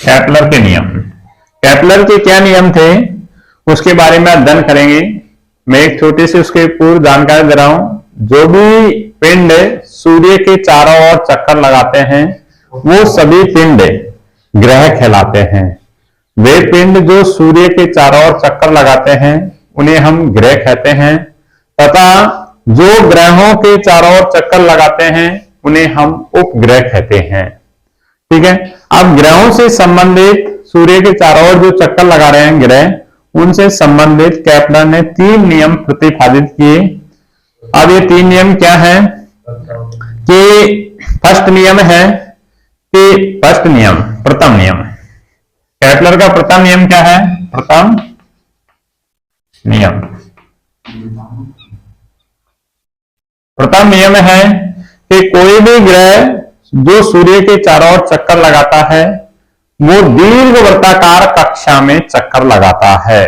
Kepler के नियम। Kepler के क्या नियम थे उसके बारे में अध्ययन करेंगे। मैं एक छोटी सी उसके पूर्व जानकारी दे रहा हूं। जो भी पिंड सूर्य के चारों ओर चक्कर लगाते हैं वो सभी पिंड ग्रह कहलाते हैं। वे पिंड जो सूर्य के चारों ओर चक्कर लगाते हैं उन्हें हम ग्रह कहते हैं, तथा जो ग्रहों के चारों ओर चक्कर लगाते हैं उन्हें हम उपग्रह कहते हैं। ठीक है। अब ग्रहों से संबंधित सूर्य के चारों ओर जो चक्कर लगा रहे हैं ग्रह, उनसे संबंधित केपलर ने 3 नियम प्रतिपादित किए। अब ये 3 नियम क्या है कि फर्स्ट नियम है कि प्रथम नियम केपलर का प्रथम नियम क्या है? प्रथम नियम है कि कोई भी ग्रह जो सूर्य के चारों ओर चक्कर लगाता है वो दीर्घवृत्ताकार कक्षा में चक्कर लगाता है।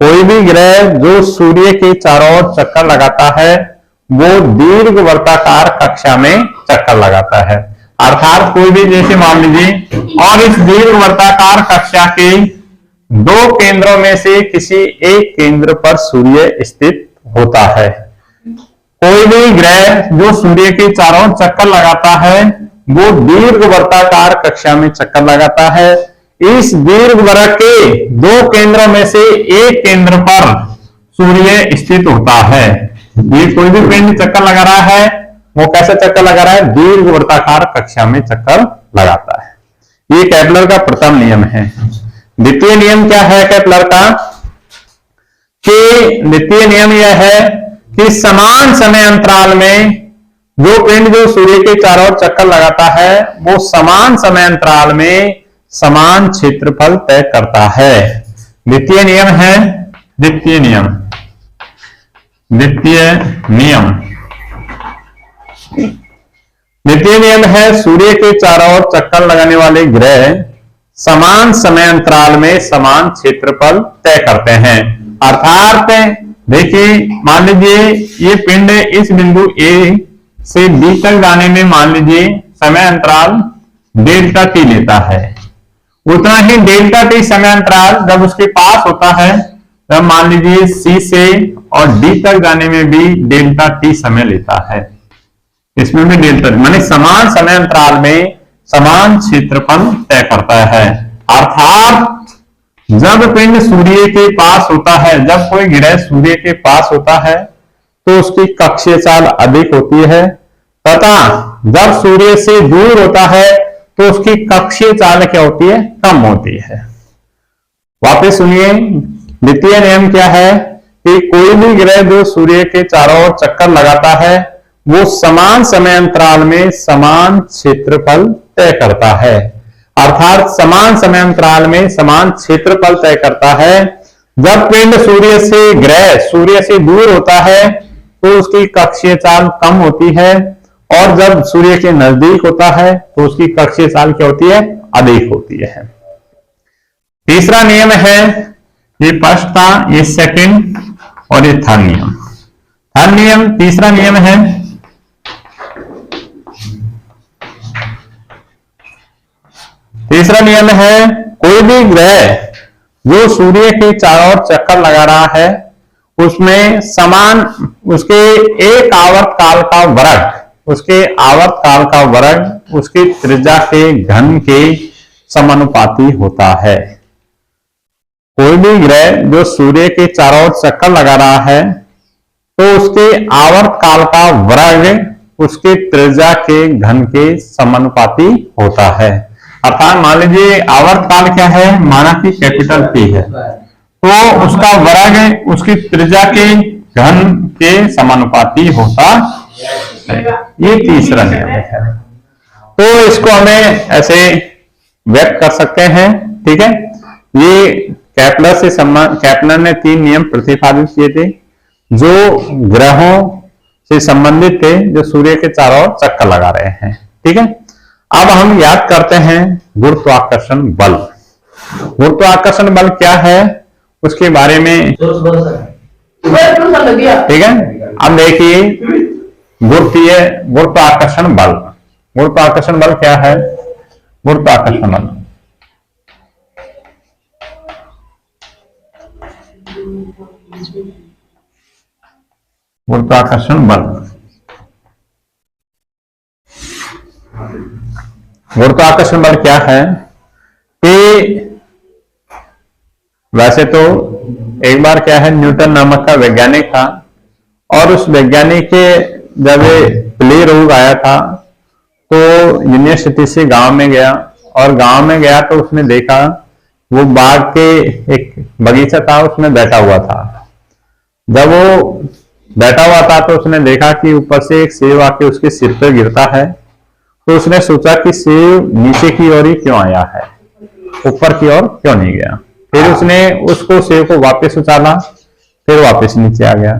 कोई भी ग्रह जो सूर्य के चारों ओर चक्कर लगाता है वो दीर्घवृत्ताकार कक्षा में चक्कर लगाता है। अर्थात कोई भी, जैसे मान लीजिए, और इस दीर्घवृत्ताकार कक्षा के 2 केंद्रों में से किसी एक केंद्र पर सूर्य स्थित होता है। कोई भी ग्रह जो सूर्य के चारों ओर चक्कर लगाता है वो दीर्घवृत्ताकार कक्षा में चक्कर लगाता है। इस दीर्घवृत्त के 2 केंद्रों में से एक केंद्र पर सूर्य स्थित होता है। ये कोई भी पिंड चक्कर लगा रहा है वो कैसे चक्कर लगा रहा है? दीर्घवृत्ताकार कक्षा में चक्कर लगाता है। ये केपलर का प्रथम नियम है। द्वितीय नियम क्या है केपलर का? कि द्वितीय नियम यह है कि समान समय अंतराल में जो पिंड जो सूर्य के चारों ओर चक्कर लगाता है वो समान समय अंतराल में समान क्षेत्रफल तय करता है। द्वितीय नियम है द्वितीय नियम है सूर्य के चारों ओर चक्कर लगाने वाले ग्रह समान समय अंतराल में समान क्षेत्रफल तय करते हैं। अर्थात देखिए, मान लीजिए ये पिंड इस बिंदु ए से बी तक जाने में मान लीजिए समय अंतराल डेल्टा टी लेता है, उतना ही डेल्टा टी समय अंतराल जब उसके पास होता है तब मान लीजिए सी से और डी तक जाने में भी डेल्टा टी समय लेता है। इसमें भी डेल्टा माने समान समय अंतराल में समान क्षेत्रफल तय करता है। अर्थात जब पिंड सूर्य के पास होता है, जब कोई ग्रह सूर्य के पास होता है तो उसकी कक्षीय चाल अधिक होती है, तथा जब सूर्य से दूर होता है तो उसकी कक्षीय चाल क्या होती है? कम होती है। वापस सुनिए, द्वितीय नियम क्या है कि कोई भी ग्रह जो सूर्य के चारों ओर चक्कर लगाता है वो समान समय अंतराल में समान क्षेत्रफल तय करता है। अर्थात समान समय अंतराल में समान क्षेत्रफल तय करता है। जब पिंड ग्रह सूर्य से दूर होता है तो उसकी कक्षीय चाल कम होती है, और जब सूर्य के नजदीक होता है तो उसकी कक्षीय चाल क्या होती है? अधिक होती है। तीसरा नियम है, ये फर्स्ट था, ये सेकंड और ये थर्ड नियम। तीसरा नियम है कोई भी ग्रह जो सूर्य के चारों ओर चक्कर लगा रहा है उसमें समान उसके एक आवर्त काल का वर्ग उसकी त्रिज्या के घन के समानुपाती होता है। कोई भी ग्रह जो सूर्य के चारों ओर चक्कर लगा रहा है तो उसके आवर्त काल का वर्ग उसके त्रिज्या के घन के समानुपाती होता है। अर्थात मान लीजिए आवर्त काल क्या है? माना कि कैपिटल P है, तो उसका वर्ग उसकी त्रिज्या के घन के समानुपाती होता है। ये तीसरा नियम है। तो इसको हमें ऐसे व्यक्त कर सकते हैं। ठीक है, ये केपलर ने 3 नियम प्रतिपादित किए थे जो ग्रहों से संबंधित थे जो सूर्य के चारों ओर चक्कर लगा रहे हैं। ठीक है, अब हम याद करते हैं गुरुत्वाकर्षण बल। गुरुत्वाकर्षण बल क्या है उसके बारे में, ठीक है। अब देखिए गुरुत्वाकर्षण बल क्या है? गुरुत्वाकर्षण बल गुरुत्वाकर्षण बल। गुरुत्वाकर्षण बल क्या है कि वैसे तो एक बार क्या है, न्यूटन नामक का वैज्ञानिक था और उस वैज्ञानिक के जब प्ले रोग आया था तो यूनिवर्सिटी से गांव में गया, और गांव में गया तो उसने देखा वो बाग के एक बगीचा था उसमें बैठा हुआ था। जब वो बैठा हुआ था तो उसने देखा कि ऊपर से एक सेब आके उसके सिर पर गिरता है, तो उसने सोचा कि सेब नीचे की ओर ही क्यों आया है, ऊपर की ओर क्यों नहीं गया। फिर उसने उसको सेब को वापस उछाला, फिर वापस नीचे आ गया,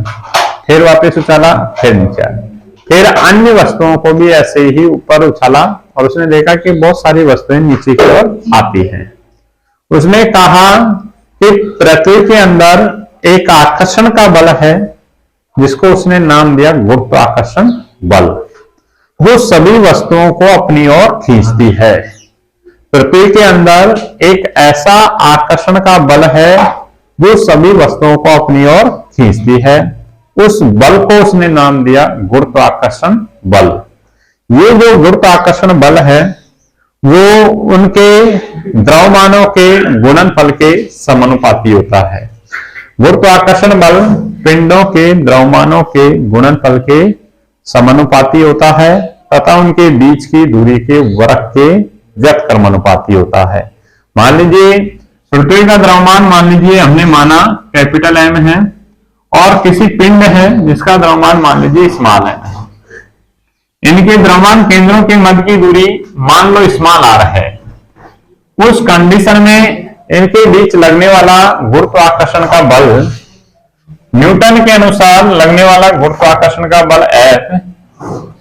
फिर वापस उछाला, फिर नीचे आ गया। फिर अन्य वस्तुओं को भी ऐसे ही ऊपर उछाला और उसने देखा कि बहुत सारी वस्तुएं नीचे की ओर आती हैं। उसने कहा कि पृथ्वी के अंदर एक आकर्षण का बल है जिसको उसने नाम दिया गुरुत्वाकर्षण बल, वो सभी वस्तुओं को अपनी ओर खींचती है। पृथ्वी के अंदर एक ऐसा आकर्षण का बल है जो सभी वस्तुओं को अपनी ओर खींचती है, उस बल को उसने नाम दिया गुरुत्वाकर्षण बल। ये जो गुरुत्वाकर्षण बल है वो उनके द्रव्यमानों के गुणनफल के समानुपाती होता है। गुरुत्वाकर्षण बल पिंडों के द्रव्यमानों के गुणनफल के समानुपाती होता है तथा उनके बीच की दूरी के वर्ग के व्यतक्रमानुपाती होता है। मान लीजिए पृथ्वी का द्रव्यमान मान लीजिए हमने माना कैपिटल एम है और किसी पिंड है जिसका द्रव्यमान मान लीजिए स्मॉल है। इनके द्रव्यमान केंद्रों के मध्य की दूरी मान लो स्मॉल आर है। उस कंडीशन में इनके बीच लगने वाला गुरुत्वाकर्षण का बल न्यूटन के अनुसार लगने वाला गुरुत्वाकर्षण का बल F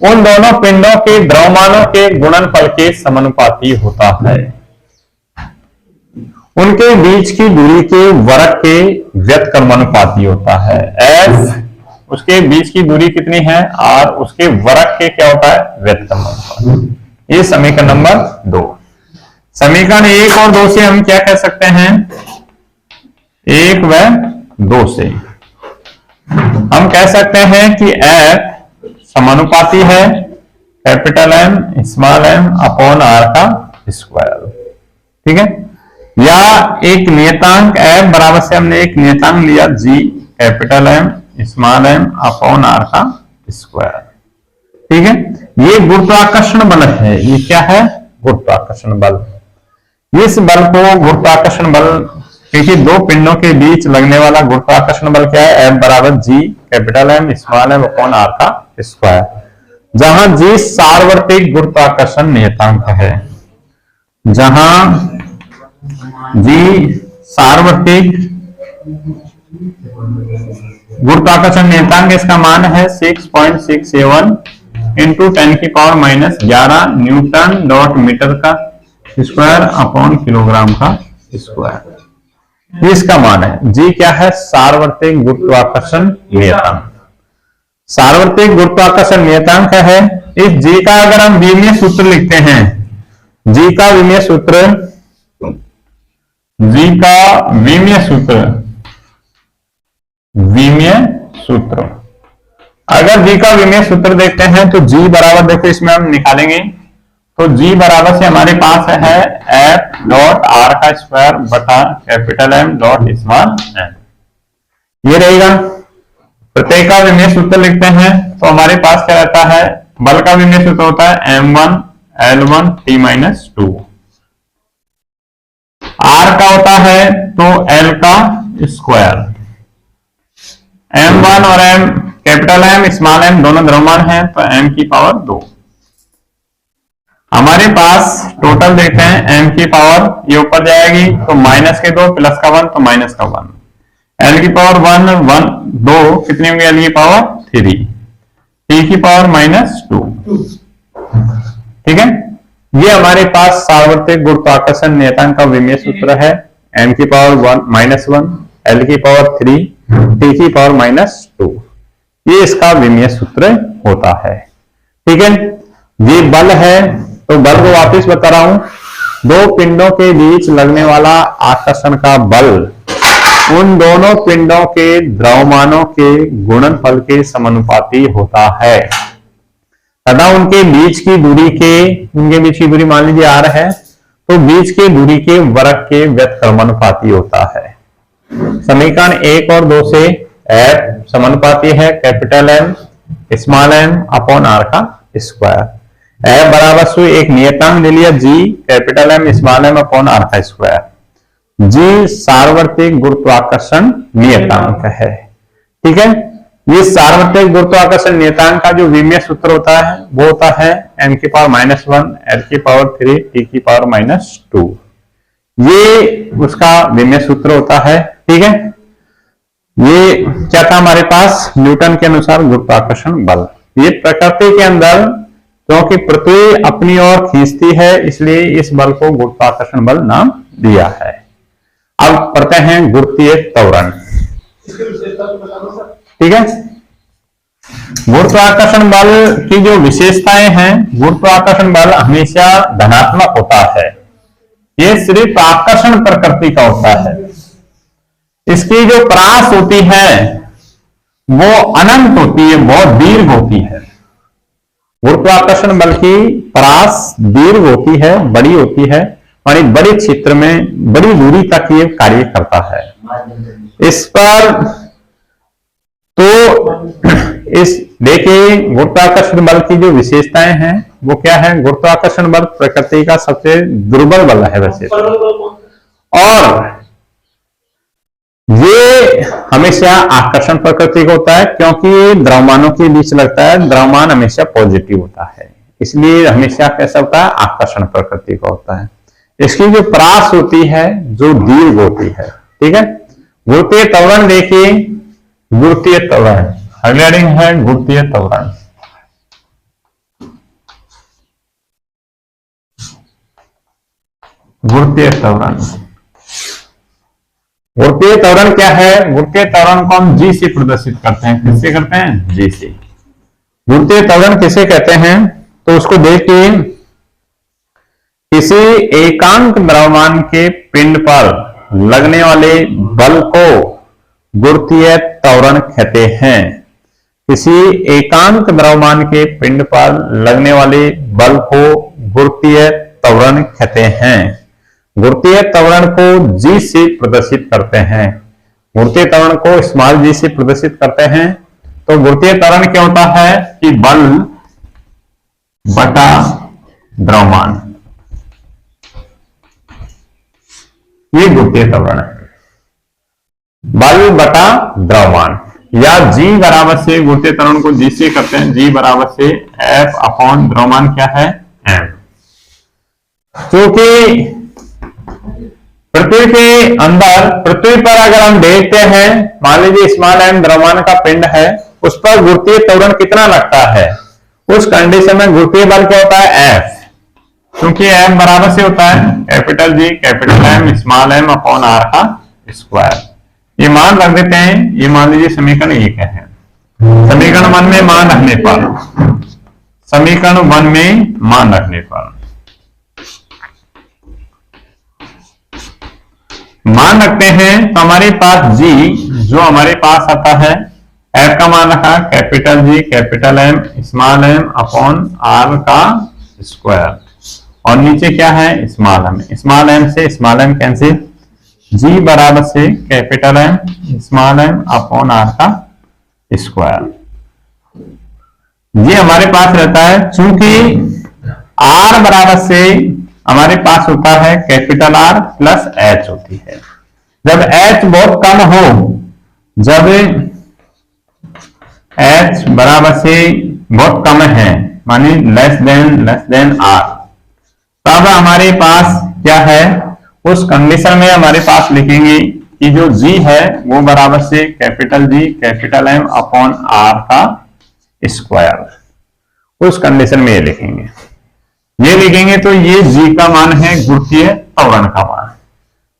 उन दोनों पिंडों के द्रव्यमानों के गुणनफल के समानुपाती होता है। उनके बीच की दूरी के वर्ग के व्यतक्रमानुपाती होता है। F उसके बीच की दूरी कितनी है R, उसके वर्ग के क्या होता है व्यतक्रमानुपाती। ये समीकरण नंबर 2। समीकरण 1 और 2 से हम क्या कह सकते हैं, 1 व 2 से हम कह सकते हैं कि F समानुपाती है capital M small m upon R का स्क्वायर। ठीक है, या एक नियतांक F बराबर से हमने एक नियतांक लिया G capital M small m upon R का स्क्वायर। ठीक है, ये गुरुत्वाकर्षण बल है। ये क्या है, गुरुत्वाकर्षण बल। इस बल को गुरुत्वाकर्षण बल, क्योंकि दो पिंडों के बीच लगने वाला गुरुत्वाकर्षण बल क्या है, F बराबर G capital M small m upon R का स्क्वायर, जहां G सार्वत्रिक गुरुत्वाकर्षण नियतांक है। जहां G सार्वत्रिक गुरुत्वाकर्षण नियतांक, इसका मान है 6.67 इंटू 10⁻⁻11 न्यूटन डॉट मीटर का स्क्वायर अपॉन किलोग्राम का स्क्वायर, इसका मान है। G क्या है, सार्वत्रिक गुरुत्वाकर्षण नियतांक। सार्वत्रिक गुरुत्वाकर्षण नियतांक है। इस G का अगर हम विमीय सूत्र लिखते हैं, G का विमीय सूत्र, G का विमीय सूत्र, विमीय सूत्र, अगर G का विमीय सूत्र देखते हैं तो G बराबर, देखो इसमें हम निकालेंगे तो G बराबर से हमारे पास है F डॉट R का स्क्वायर बटा capital M dot small m, ये रहेगा। प्रत्येक का विमीय सूत्र लिखते हैं तो हमारे पास क्या रहता है, बल का विमीय सूत्र होता है M1 L1 T-2, R का होता है तो L का स्क्वायर, M1 और M capital M small m दोनों द्रव्यमान हैं तो M की पावर 2। हमारे पास टोटल देखते हैं m की पावर, ये ऊपर जाएगी तो माइनस के 2 प्लस का 1 तो माइनस का 1, l की पावर 1 2 कितनी होंगी, l की पावर 3, t की पावर -2। ठीक है, ये हमारे पास सार्वत्रिक गुरुत्वाकर्षण नियतांक का विमीय सूत्र है। m की पावर -1, l की पावर 3, t की पावर -2, ये इसका विमीय सूत्र होता है। ठीक है, ये बल है। तो बल को वापस बता रहा हूं, दो पिंडों के बीच लगने वाला आकर्षण का बल उन दोनों पिंडों के द्रव्यमानों के गुणनफल के समानुपाती होता है तथा उनके बीच की दूरी मान लीजिए r है, तो बीच की दूरी के वर्ग के व्यतक्रमानुपाती होता है। समीकरण 1 और 2 से f समानुपाती है capital M small m upon r का स्क्वायर। f बराबर एक नियतांक ले लिया g capital M small m upon r का स्क्वायर। g सार्वत्रिक गुरुत्वाकर्षण नियतांक है। ठीक है, ये सार्वत्रिक गुरुत्वाकर्षण नियतांक का जो विमेय सूत्र होता है वो होता है m की पावर -1 l की पावर 3 t की पावर -2। ये उसका विमेय सूत्र होता है। ठीक है, ये क्या था हमारे पास न्यूटन के अनुसार गुरुत्वाकर्षण बल। ये प्रकृति के अंदर क्योंकि पृथ्वी अपनी ओर खींचती है इसलिए इस बल को गुरुत्वाकर्षण बल नाम दिया है। अब पढ़ते हैं गुरुत्वीय त्वरण। ठीक है, गुरुत्वाकर्षण बल की जो विशेषताएं हैं, गुरुत्वाकर्षण बल हमेशा धनात्मक होता है। यह सिर्फ आकर्षण प्रकृति का होता है। इसकी जो परास होती है वो अनंत होती है, बहुत दीर्घ होती है। गुरुत्वाकर्षण बल की परास दीर्घ होती है, बड़ी होती है और एक बड़े क्षेत्र में बड़ी दूरी तक ये कार्य करता है। इस पर तो इस देखिए गुरुत्वाकर्षण बल की जो विशेषताएं हैं वो क्या है। गुरुत्वाकर्षण बल प्रकृति का सबसे दुर्बल बल है वैसे, और ये हमेशा आकर्षण प्रकृति का होता है क्योंकि ये द्रव्यमानों के बीच लगता है। द्रव्यमान हमेशा पॉजिटिव होता है, इसलिए हमेशा कैसा होता है, आकर्षण प्रकृति का होता है। इसकी जो परास होती है जो दीर्घ होती है। ठीक है, गुरुत्वीय त्वरण देखिए, गुरुत्वीय त्वरण हेडिंग है गुरुत्वीय त्वरण। गुरुत्वीय त्वरण, गुरुत्वीय त्वरण क्या है। गुरुत्वीय त्वरण को हम g से प्रदर्शित करते हैं। किससे करते हैं, g से। गुरुत्वीय त्वरण किसे कहते हैं, तो उसको देखिए, किसी एकांक द्रव्यमान के पिंड पर लगने वाले बल को गुरुत्वीय त्वरण कहते हैं। किसी एकांक द्रव्यमान के पिंड पर लगने वाले बल को गुरुत्वीय त्वरण कहते हैं। गुरुत्वीय त्वरण को g से प्रदर्शित करते हैं। गुरुत्वीय त्वरण को स्मॉल g से प्रदर्शित करते हैं। तो गुरुत्वीय त्वरण क्या होता है कि बल बटा द्रव्यमान, ये गुरुत्वीय त्वरण है। बल बटा द्रव्यमान या g बराबर से गुरुत्वीय त्वरण को g से करते हैं। g बराबर से F अपॉन द्रव्यमान क्या है, m। क्योंकि पृथ्वी के अंदर, पृथ्वी पर अगर हम देखते हैं, मान लीजिए स्मॉल m द्रव्यमान का पिंड है, उस पर गुरुत्वीय त्वरण कितना लगता है। उस कंडीशन में गुरुत्वीय बल क्या होता है, F। क्योंकि m बराबर से होता है capital G capital M small m upon r का स्क्वायर। ये मान रख देते हैं। ये मान लीजिए समीकरण 1 है। समीकरण 1 में मान रखने पर, समीकरण 1 में मान रखने पर मान रखते हैं तो हमारे पास g जो हमारे पास आता है, f का मान रखा capital G capital M small m upon r का स्क्वायर, और नीचे क्या है, स्मॉल m। स्मॉल m से स्मॉल m कैंसिल, g बराबर से capital M small m upon r का स्क्वायर। ये हमारे पास रहता है। चूंकि r बराबर से हमारे पास होता है कैपिटल R प्लस h होती है। जब h बहुत कम हो, जब h बराबर से बहुत कम है, मानी लेस देन r, तब हमारे पास क्या है, उस कंडीशन में हमारे पास लिखेंगे कि जो g है वो बराबर से capital G capital M upon r का स्क्वायर। उस कंडीशन में ये लिखेंगे तो ये g का मान है गुरुत्वीय त्वरण का मान।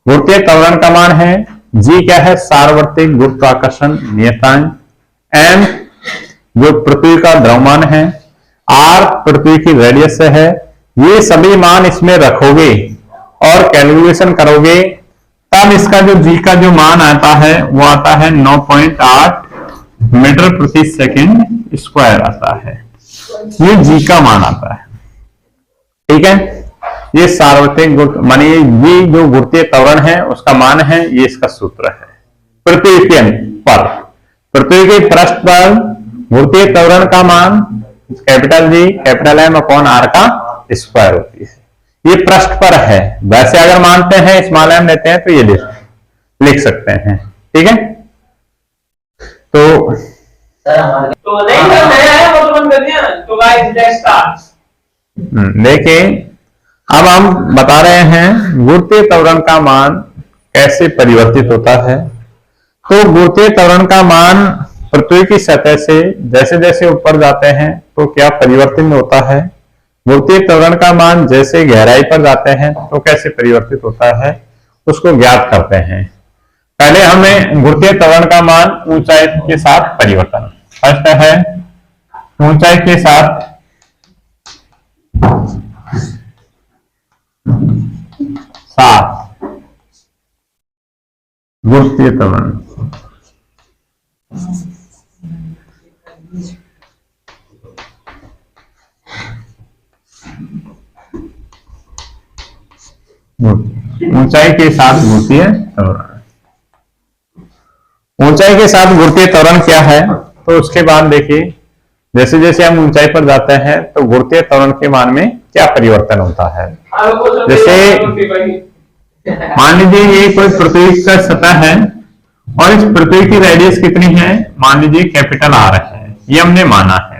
गुरुत्वीय त्वरण का मान है, g क्या है, सार्वत्रिक गुरुत्वाकर्षण नियतांक, m जो पृथ्वी का द्रव्यमान है, r पृथ्वी की रेडियस है। ये सभी मान इसमें रखोगे और कैलकुलेशन करोगे, तब इसका जो जी का जो मान आता है वो आता है 9.8 मीटर प्रति सेकंड स्क्वायर आता है। ये जी का मान आता है। ठीक है, ये सार्वत्रिक माने ये जो गुरुत्वीय त्वरण है उसका मान है, ये इसका सूत्र है। पृथ्वी के पर, पृथ्वी के पृष्ठ पर गुरुत्वीय त्वरण का मान capital G capital M upon R का स्क्वायर होती है। ये पृष्ठ पर है, वैसे अगर मानते हैं स्मॉल एम लेते हैं तो ये लिख सकते हैं। ठीक है, तो देखिए अब हम बता रहे हैं गुरुत्वीय त्वरण का मान कैसे परिवर्तित होता है। तो गुरुत्वीय त्वरण का मान पृथ्वी की सतह से जैसे जैसे ऊपर जाते हैं तो क्या परिवर्तन होता है, गुरुत्वीय त्वरण का मान जैसे गहराई पर जाते हैं तो कैसे परिवर्तित होता है, उसको ज्ञात करते हैं। पहले हमें गुरुत्वीय त्वरण का मान ऊंचाई के साथ परिवर्तन, फर्स्ट है ऊंचाई के साथ गुरुत्वीय त्वरण। ऊंचाई के साथ गुरुत्वीय त्वरण, ऊंचाई के साथ गुरुत्वीय त्वरण क्या है, तो उसके बाद देखिए जैसे जैसे हम ऊंचाई पर जाते हैं तो गुरुत्वीय त्वरण के मान में क्या परिवर्तन होता है। जैसे मान लीजिए ये कोई पृथ्वी का सतह है और इस पृथ्वी की रेडियस कितनी है, मान लीजिए कैपिटल आर है, ये हमने माना है।